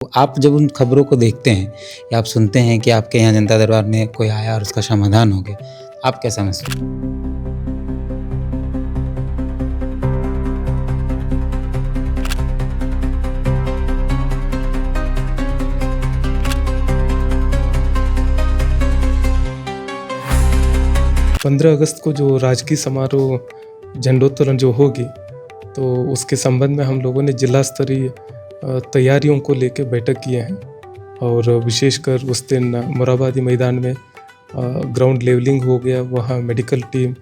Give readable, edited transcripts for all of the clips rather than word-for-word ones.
तो आप जब उन खबरों को देखते हैं या आप सुनते हैं कि आपके यहाँ जनता दरबार में कोई आया और उसका समाधान हो गया, आप कैसा महसूस? 15 अगस्त को जो राजकीय समारोह झंडोत्तोलन जो होगी, तो उसके संबंध में हम लोगों ने जिला स्तरीय तैयारियों को लेकर बैठक किए हैं। और विशेषकर उस दिन मोराबादी मैदान में ग्राउंड लेवलिंग हो गया, वहाँ मेडिकल टीम,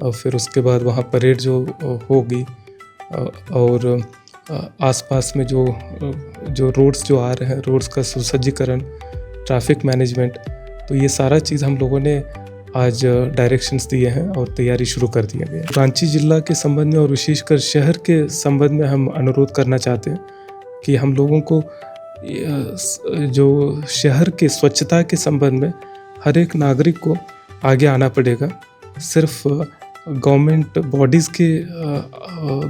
फिर उसके बाद वहाँ परेड जो होगी, और आसपास में जो रोड्स जो आ रहे हैं, रोड्स का सुसज्जीकरण, ट्रैफिक मैनेजमेंट, तो ये सारा चीज़ हम लोगों ने आज डायरेक्शंस दिए हैं और तैयारी शुरू कर दिया गया। रांची जिला के संबंध में और विशेषकर शहर के संबंध में हम अनुरोध करना चाहते हैं कि हम लोगों को जो शहर के स्वच्छता के संबंध में हर एक नागरिक को आगे आना पड़ेगा। सिर्फ गवर्नमेंट बॉडीज़ के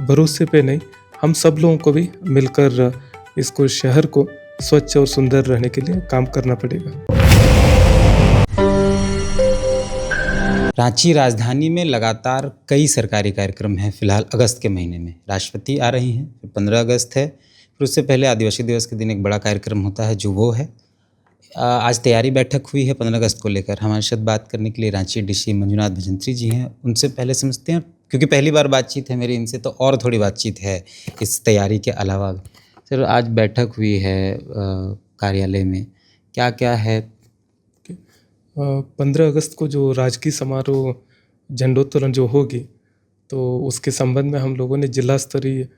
भरोसे पे नहीं, हम सब लोगों को भी मिलकर इसको शहर को स्वच्छ और सुंदर रहने के लिए काम करना पड़ेगा। रांची राजधानी में लगातार कई सरकारी कार्यक्रम हैं। फिलहाल अगस्त के महीने में राष्ट्रपति आ रही हैं, फिर 15 अगस्त है, फिर उससे पहले आदिवासी दिवस के दिन एक बड़ा कार्यक्रम होता है जो वो है। आज तैयारी बैठक हुई है 15 अगस्त को लेकर। हमारे साथ बात करने के लिए रांची डीसी मंजुनाथ भजंत्री जी हैं। उनसे पहले समझते हैं, क्योंकि पहली बार बातचीत है मेरी इनसे, तो और थोड़ी बातचीत है इस तैयारी के अलावा। सर, आज बैठक हुई है कार्यालय में, क्या क्या है? 15 अगस्त को जो राजकीय समारोह झंडोत्तोलन जो होगी, तो उसके संबंध में हम लोगों ने जिला स्तरीय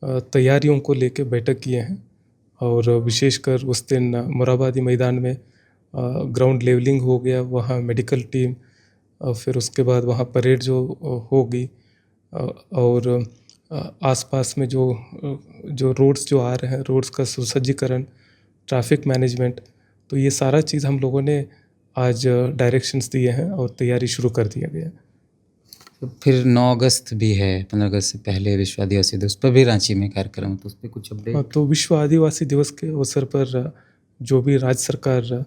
तैयारियों को लेकर बैठक किए हैं। और विशेषकर उस दिन मोराबादी मैदान में ग्राउंड लेवलिंग हो गया, वहाँ मेडिकल टीम, फिर उसके बाद वहाँ परेड जो होगी, और आसपास में जो रोड्स जो आ रहे हैं, रोड्स का सुसज्जीकरण, ट्रैफिक मैनेजमेंट, तो ये सारा चीज़ हम लोगों ने आज डायरेक्शंस दिए हैं और तैयारी शुरू कर दिया गया। तो फिर 9 अगस्त भी है, 15 अगस्त से पहले विश्व आदिवासी दिवस पर भी रांची में कार्यक्रम, तो उस पर कुछ अपडेट? तो विश्व आदिवासी दिवस के अवसर पर जो भी राज्य सरकार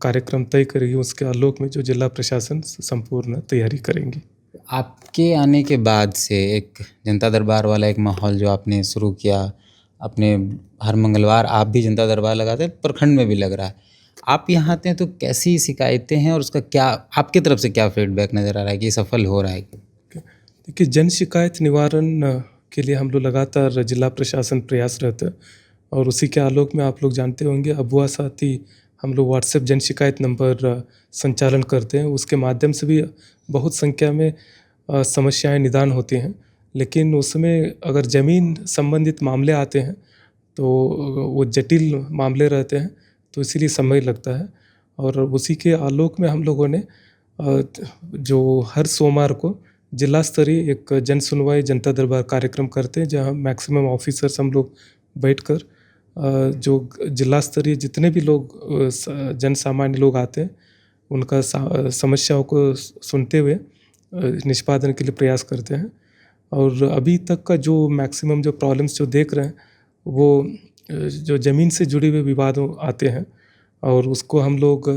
कार्यक्रम तय करेगी, उसके आलोक में जो जिला प्रशासन संपूर्ण तैयारी करेंगी। आपके आने के बाद से एक जनता दरबार वाला एक माहौल जो आपने शुरू किया, अपने हर मंगलवार आप भी जनता दरबार लगाते हैं, प्रखंड में भी लग रहा है। आप यहाँ आते हैं तो कैसी शिकायतें हैं और उसका क्या आपकी तरफ से क्या फीडबैक नज़र आ रहा है कि सफल हो रहा है? देखिए, जन शिकायत निवारण के लिए हम लोग लगातार जिला प्रशासन प्रयासरत है, और उसी के आलोक में आप लोग जानते होंगे, अबुआ साथी हम लोग व्हाट्सएप जन शिकायत नंबर संचालन करते हैं। उसके माध्यम से भी बहुत संख्या में समस्याएं निदान होती हैं, लेकिन उसमें अगर ज़मीन संबंधित मामले आते हैं तो वो जटिल मामले रहते हैं, तो इसीलिए समय लगता है। और उसी के आलोक में हम लोगों ने जो हर सोमवार को जिला स्तरीय एक जन सुनवाई जनता दरबार कार्यक्रम करते हैं, जहां मैक्सिमम ऑफिसर्स हम लोग बैठकर जो जिला स्तरीय जितने भी लोग जन सामान्य लोग आते हैं, उनका समस्याओं को सुनते हुए निष्पादन के लिए प्रयास करते हैं। और अभी तक का जो मैक्सिमम जो प्रॉब्लम्स जो देख रहे हैं, वो जो ज़मीन से जुड़े हुए विवादों आते हैं, और उसको हम लोग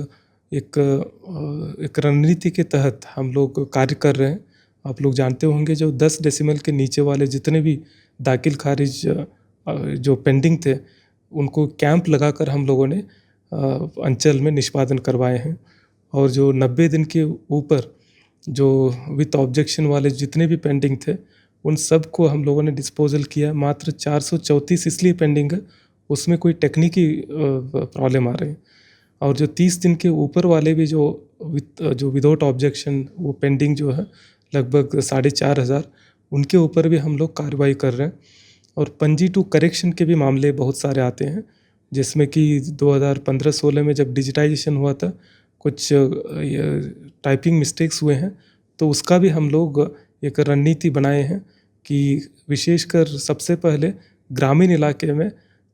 एक रणनीति के तहत हम लोग कार्य कर रहे हैं। आप लोग जानते होंगे, जो 10 डेसिमल के नीचे वाले जितने भी दाखिल खारिज जो पेंडिंग थे, उनको कैंप लगाकर हम लोगों ने अंचल में निष्पादन करवाए हैं। और जो 90 दिन के ऊपर जो विथ ऑब्जेक्शन वाले जितने भी पेंडिंग थे, उन सब को हम लोगों ने डिस्पोजल किया। मात्र 434 इसलिए पेंडिंग है, उसमें कोई टेक्निकी प्रॉब्लम आ रही है। और जो 30 दिन के ऊपर वाले भी जो विदाउट ऑब्जेक्शन वो पेंडिंग जो है लगभग 4,500, उनके ऊपर भी हम लोग कार्रवाई कर रहे हैं। और पंजी टू करेक्शन के भी मामले बहुत सारे आते हैं, जिसमें कि 2015-16 में जब डिजिटाइजेशन हुआ था, कुछ टाइपिंग मिस्टेक्स हुए हैं, तो उसका भी हम लोग एक रणनीति बनाए हैं कि विशेषकर सबसे पहले ग्रामीण इलाके में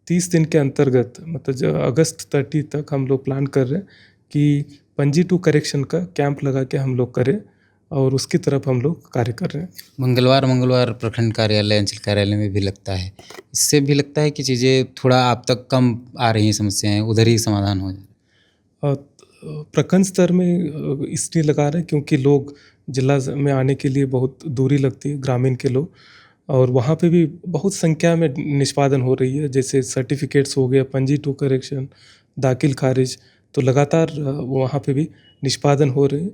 30 दिन के अंतर्गत, मतलब अगस्त 30 तक हम लोग प्लान कर रहे हैं कि पंजी टू करेक्शन का कैंप लगा के हम लोग करें। और उसकी तरफ हम लोग कार्य कर रहे हैं। मंगलवार प्रखंड कार्यालय, अंचल कार्यालय में भी लगता है। इससे भी लगता है कि चीज़ें थोड़ा आप तक कम आ रही हैं समस्याएँ, उधर ही समाधान हो जाए। प्रखंड स्तर में इसलिए लगा रहे हैं क्योंकि लोग जिला में आने के लिए बहुत दूरी लगती है, ग्रामीण के लोग, और वहाँ पे भी बहुत संख्या में निष्पादन हो रही है, जैसे सर्टिफिकेट्स हो गया, पंजी टू करेक्शन, दाखिल खारिज, तो लगातार वहाँ पे भी निष्पादन हो रहे हैं।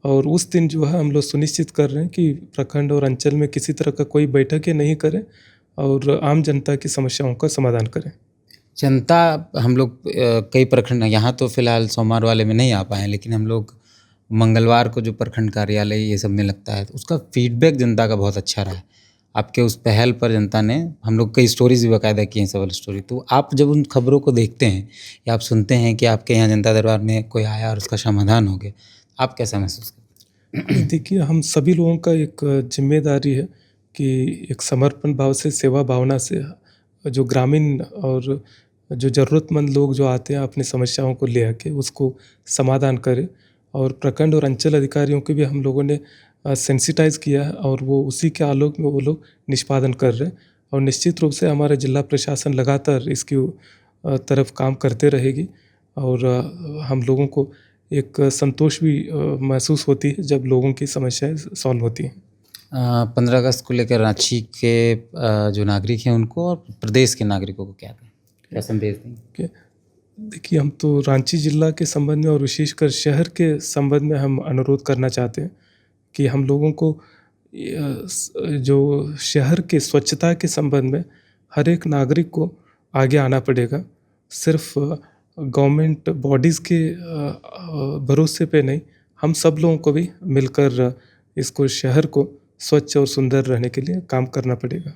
और उस दिन जो है हम लोग सुनिश्चित कर रहे हैं कि प्रखंड और अंचल में किसी तरह का कोई बैठकें नहीं करें और आम जनता की समस्याओं का समाधान करें। जनता, हम लोग कई प्रखंड, यहाँ तो फिलहाल सोमवार वाले में नहीं आ पाए हैं, लेकिन हम लोग मंगलवार को जो प्रखंड कार्यालय ये सब में लगता है, तो उसका फीडबैक जनता का बहुत अच्छा रहा है। आपके उस पहल पर जनता ने, हम लोग कई स्टोरीज भी बाकायदा की हैं, सवाल स्टोरी। तो आप जब उन खबरों को देखते हैं या आप सुनते हैं कि आपके यहाँ जनता दरबार में कोई आया और उसका समाधान हो गया, आप कैसा महसूस करते हैं? देखिए, हम सभी लोगों का एक जिम्मेदारी है कि एक समर्पण भाव से, सेवा भावना से जो ग्रामीण और जो ज़रूरतमंद लोग जो आते हैं अपनी समस्याओं को ले आके उसको समाधान करें। और प्रखंड और अंचल अधिकारियों को भी हम लोगों ने सेंसिटाइज़ किया है और वो उसी के आलोक में वो लोग निष्पादन कर रहे हैं। और निश्चित रूप से हमारा जिला प्रशासन लगातार इसकी तरफ काम करते रहेगी और हम लोगों को एक संतोष भी महसूस होती है जब लोगों की समस्याएं सॉल्व होती हैं। 15 अगस्त को लेकर रांची के जो नागरिक हैं उनको और प्रदेश के नागरिकों को क्या संदेश देंगे? देखिए, हम तो रांची जिला के संबंध में और विशेषकर शहर के संबंध में हम अनुरोध करना चाहते हैं कि हम लोगों को जो शहर के स्वच्छता के संबंध में हर एक नागरिक को आगे आना पड़ेगा। सिर्फ गवर्नमेंट बॉडीज़ के भरोसे पे नहीं, हम सब लोगों को भी मिलकर इसको, शहर को स्वच्छ और सुंदर रहने के लिए काम करना पड़ेगा।